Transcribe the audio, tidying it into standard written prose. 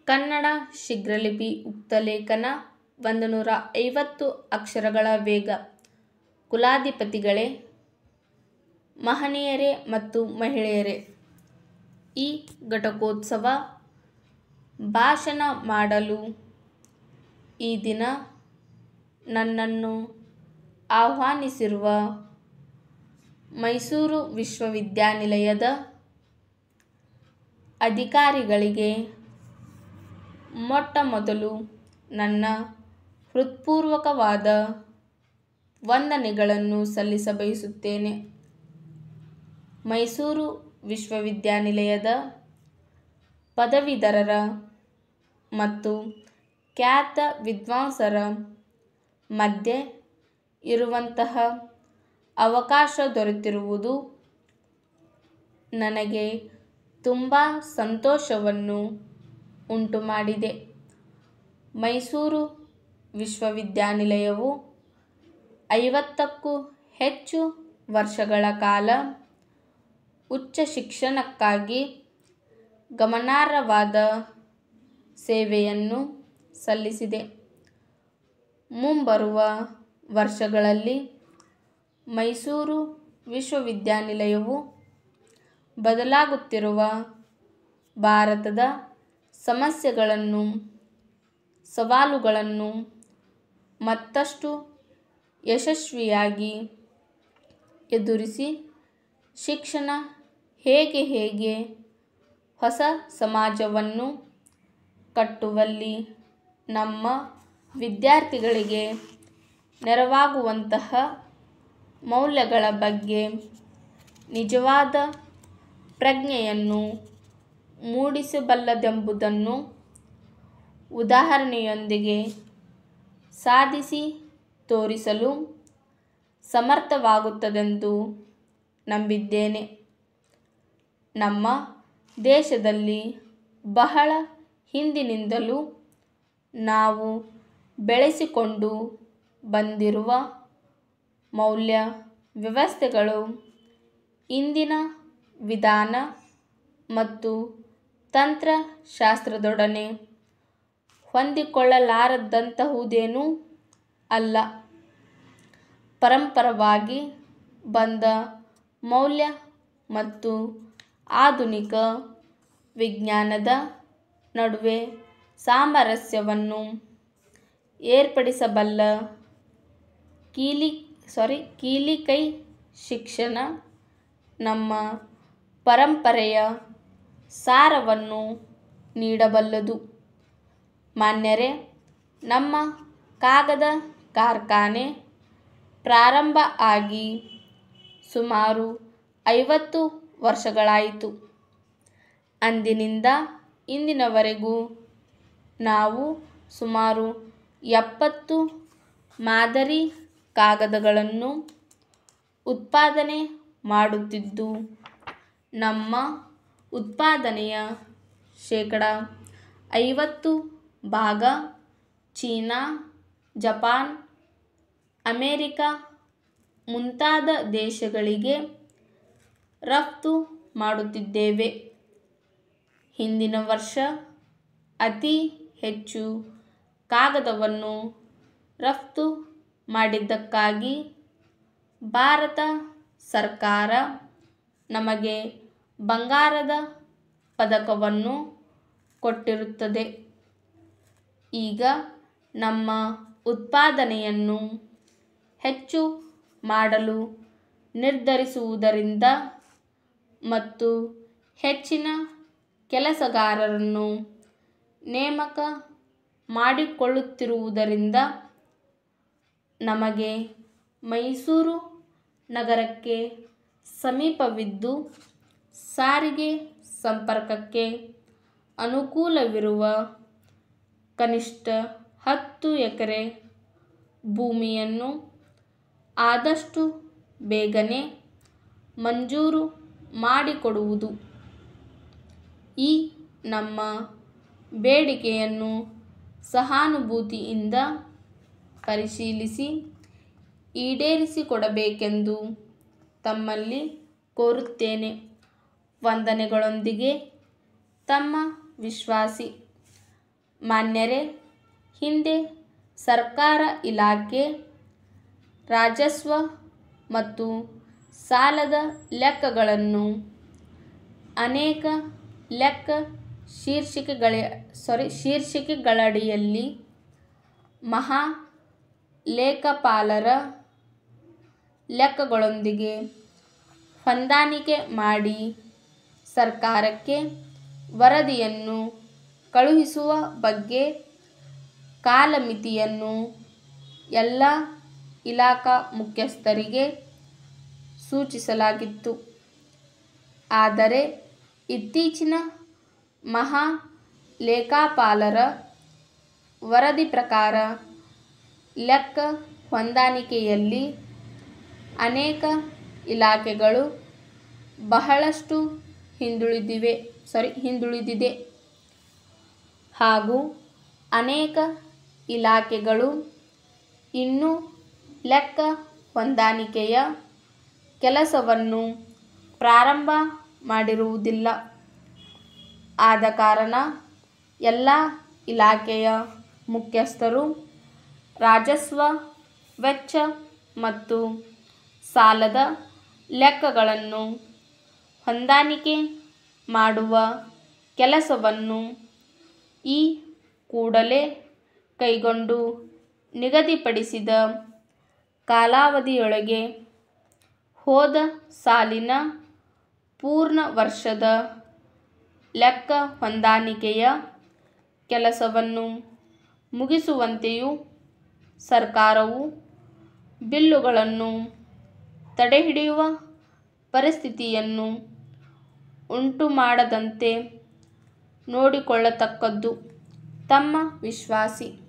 ಕನ್ನಡ ಶೀಘ್ರಲಿಪಿ ಉಕ್ತಲೇಖನ 150 ಅಕ್ಷರಗಳ ವೇಗ. ಕುಲಾಧಿಪತಿಗಳೇ, ಮಹನೀಯರೇ ಮತ್ತು ಮಹಿಳೆಯರೇ, ಈ ಘಟಿಕೋತ್ಸವ ಭಾಷಣ ಮಾಡಲು ಈ ದಿನ ನನ್ನನ್ನು ಆಹ್ವಾನಿಸಿರುವ ಮೈಸೂರು ವಿಶ್ವವಿದ್ಯಾನಿಲಯದ ಅಧಿಕಾರಿಗಳಿಗೆ ಮೊಟ್ಟಮೊದಲು ನನ್ನ ಹೃತ್ಪೂರ್ವಕವಾದ ವಂದನೆಗಳನ್ನು ಸಲ್ಲಿಸಬಯಸುತ್ತೇನೆ. ಮೈಸೂರು ವಿಶ್ವವಿದ್ಯಾನಿಲಯದ ಪದವೀಧರರ ಮತ್ತು ಖ್ಯಾತ ವಿದ್ವಾಂಸರ ಮಧ್ಯೆ ಇರುವಂತಹ ಅವಕಾಶ ದೊರೆತಿರುವುದು ನನಗೆ ತುಂಬ ಸಂತೋಷವನ್ನು ಉಂಟುಮಾಡಿದೆ. ಮೈಸೂರು ವಿಶ್ವವಿದ್ಯಾನಿಲಯವು 50ಕ್ಕೂ ಹೆಚ್ಚು ವರ್ಷಗಳ ಕಾಲ ಉಚ್ಚ ಶಿಕ್ಷಣಕ್ಕಾಗಿ ಗಮನಾರ್ಹವಾದ ಸೇವೆಯನ್ನು ಸಲ್ಲಿಸಿದೆ. ಮುಂಬರುವ ವರ್ಷಗಳಲ್ಲಿ ಮೈಸೂರು ವಿಶ್ವವಿದ್ಯಾನಿಲಯವು ಬದಲಾಗುತ್ತಿರುವ ಭಾರತದ ಸಮಸ್ಯೆಗಳನ್ನು, ಸವಾಲುಗಳನ್ನು ಮತ್ತಷ್ಟು ಯಶಸ್ವಿಯಾಗಿ ಎದುರಿಸಿ ಶಿಕ್ಷಣ ಹೇಗೆ ಹೊಸ ಸಮಾಜವನ್ನು ಕಟ್ಟುವಲ್ಲಿ ನಮ್ಮ ವಿದ್ಯಾರ್ಥಿಗಳಿಗೆ ನೆರವಾಗುವಂತಹ ಮೌಲ್ಯಗಳ ಬಗ್ಗೆ ನಿಜವಾದ ಪ್ರಜ್ಞೆಯನ್ನು ಮೂಡಿಸಬಲ್ಲದೆಂಬುದನ್ನು ಉದಾಹರಣೆಯೊಂದಿಗೆ ಸಾಧಿಸಿ ತೋರಿಸಲು ಸಮರ್ಥವಾಗುತ್ತದೆಂದು ನಂಬಿದ್ದೇನೆ. ನಮ್ಮ ದೇಶದಲ್ಲಿ ಬಹಳ ಹಿಂದಿನಿಂದಲೂ ನಾವು ಬೆಳೆಸಿಕೊಂಡು ಬಂದಿರುವ ಮೌಲ್ಯ ವ್ಯವಸ್ಥೆಗಳು ಇಂದಿನ ವಿಧಾನ ಮತ್ತು ತಂತ್ರಶಾಸ್ತ್ರದೊಡನೆ ಹೊಂದಿಕೊಳ್ಳಲಾರದಂತಹುದೇನೂ ಅಲ್ಲ. ಪರಂಪರವಾಗಿ ಬಂದ ಮೌಲ್ಯ ಮತ್ತು ಆಧುನಿಕ ವಿಜ್ಞಾನದ ನಡುವೆ ಸಾಮರಸ್ಯವನ್ನು ಏರ್ಪಡಿಸಬಲ್ಲ ಕೀಲಿಕೈ ಶಿಕ್ಷಣ ನಮ್ಮ ಪರಂಪರೆಯ ಸಾರವನ್ನು ನೀಡಬಲ್ಲದು. ಮಾನ್ಯರೇ, ನಮ್ಮ ಕಾಗದ ಕಾರ್ಖಾನೆ ಪ್ರಾರಂಭ ಆಗಿ ಸುಮಾರು 50 ವರ್ಷಗಳಾಯಿತು. ಅಂದಿನಿಂದ ಇಂದಿನವರೆಗೂ ನಾವು ಸುಮಾರು 70 ಮಾದರಿ ಕಾಗದಗಳನ್ನು ಉತ್ಪಾದನೆ ಮಾಡುತ್ತಿದ್ದು, ನಮ್ಮ ಉತ್ಪಾದನೆಯ ಶೇಕಡಾ 50 ಭಾಗ ಚೀನಾ, ಜಪಾನ್, ಅಮೆರಿಕ ಮುಂತಾದ ದೇಶಗಳಿಗೆ ರಫ್ತು ಮಾಡುತ್ತಿದ್ದೇವೆ. ಹಿಂದಿನ ವರ್ಷ ಅತಿ ಹೆಚ್ಚು ಕಾಗದವನ್ನು ರಫ್ತು ಮಾಡಿದ್ದಕ್ಕಾಗಿ ಭಾರತ ಸರ್ಕಾರ ನಮಗೆ ಬಂಗಾರದ ಪದಕವನ್ನು ಕೊಟ್ಟಿರುತ್ತದೆ. ಈಗ ನಮ್ಮ ಉತ್ಪಾದನೆಯನ್ನು ಹೆಚ್ಚು ಮಾಡಲು ನಿರ್ಧರಿಸುವುದರಿಂದ ಮತ್ತು ಹೆಚ್ಚಿನ ಕೆಲಸಗಾರರನ್ನು ನೇಮಕ ಮಾಡಿಕೊಳ್ಳುತ್ತಿರುವುದರಿಂದ ನಮಗೆ ಮೈಸೂರು ನಗರಕ್ಕೆ ಸಮೀಪವಿದ್ದು ಸಾರಿಗೆ ಸಂಪರ್ಕಕ್ಕೆ ಅನುಕೂಲವಿರುವ ಕನಿಷ್ಠ 10 ಎಕರೆ ಭೂಮಿಯನ್ನು ಆದಷ್ಟು ಬೇಗನೆ ಮಂಜೂರು ಮಾಡಿಕೊಡುವುದು. ಈ ನಮ್ಮ ಬೇಡಿಕೆಯನ್ನು ಸಹಾನುಭೂತಿಯಿಂದ ಪರಿಶೀಲಿಸಿ ಈಡೇರಿಸಿಕೊಡಬೇಕೆಂದು ತಮ್ಮಲ್ಲಿ ಕೋರುತ್ತೇನೆ. ವಂದನೆಗಳೊಂದಿಗೆ ತಮ್ಮ ವಿಶ್ವಾಸಿ ಮಾನ್ಯರೇ, ಹಿಂದೆ ಸರ್ಕಾರ ಇಲಾಖೆ ರಾಜಸ್ವ ಮತ್ತು ಸಾಲದ ಲೆಕ್ಕಗಳನ್ನು ಅನೇಕ ಲೆಕ್ಕ ಶೀರ್ಷಿಕೆಗಳಡಿಯಲ್ಲಿ ಮಹಾ ಲೇಖಪಾಲರ ಲೆಕ್ಕಗಳೊಂದಿಗೆ ಹೊಂದಾಣಿಕೆ ಮಾಡಿ ಸರ್ಕಾರಕ್ಕೆ ವರದಿಯನ್ನು ಕಳುಹಿಸುವ ಬಗ್ಗೆ ಕಾಲಮಿತಿಯನ್ನು ಎಲ್ಲ ಇಲಾಖಾ ಮುಖ್ಯಸ್ಥರಿಗೆ ಸೂಚಿಸಲಾಗಿತ್ತು. ಆದರೆ ಇತ್ತೀಚಿನ ಮಹಾ ಲೇಖಾಪಾಲರ ವರದಿ ಪ್ರಕಾರ ಲೆಕ್ಕ ಹೊಂದಾಣಿಕೆಯಲ್ಲಿ ಅನೇಕ ಇಲಾಖೆಗಳು ಬಹಳಷ್ಟು ಹಿಂದುಳಿದಿದೆ ಹಾಗೂ ಅನೇಕ ಇಲಾಖೆಗಳು ಇನ್ನೂ ಲೆಕ್ಕ ಹೊಂದಾಣಿಕೆಯ ಕೆಲಸವನ್ನು ಪ್ರಾರಂಭ ಮಾಡಿರುವುದಿಲ್ಲ. ಆದ ಕಾರಣ ಎಲ್ಲ ಇಲಾಖೆಯ ಮುಖ್ಯಸ್ಥರು ರಾಜಸ್ವ ವೆಚ್ಚ ಮತ್ತು ಸಾಲದ ಲೆಕ್ಕಗಳನ್ನು ಹೊಂದಾಣಿಕೆ ಮಾಡುವ ಕೆಲಸವನ್ನು ಈ ಕೂಡಲೇ ಕೈಗೊಂಡು ನಿಗದಿಪಡಿಸಿದ ಕಾಲಾವಧಿಯೊಳಗೆ ಹೋದ ಸಾಲಿನ ಪೂರ್ಣ ವರ್ಷದ ಲೆಕ್ಕ ಹೊಂದಾಣಿಕೆಯ ಕೆಲಸವನ್ನು ಮುಗಿಸುವಂತೆಯೂ ಸರ್ಕಾರವು ಬಿಲ್ಲುಗಳನ್ನು ತಡೆಹಿಡಿಯುವ ಪರಿಸ್ಥಿತಿಯನ್ನು ಉಂಟುಮಾಡದಂತೆ ನೋಡಿಕೊಳ್ಳತಕ್ಕದ್ದು ತಮ್ಮ ವಿಶ್ವಾಸಿ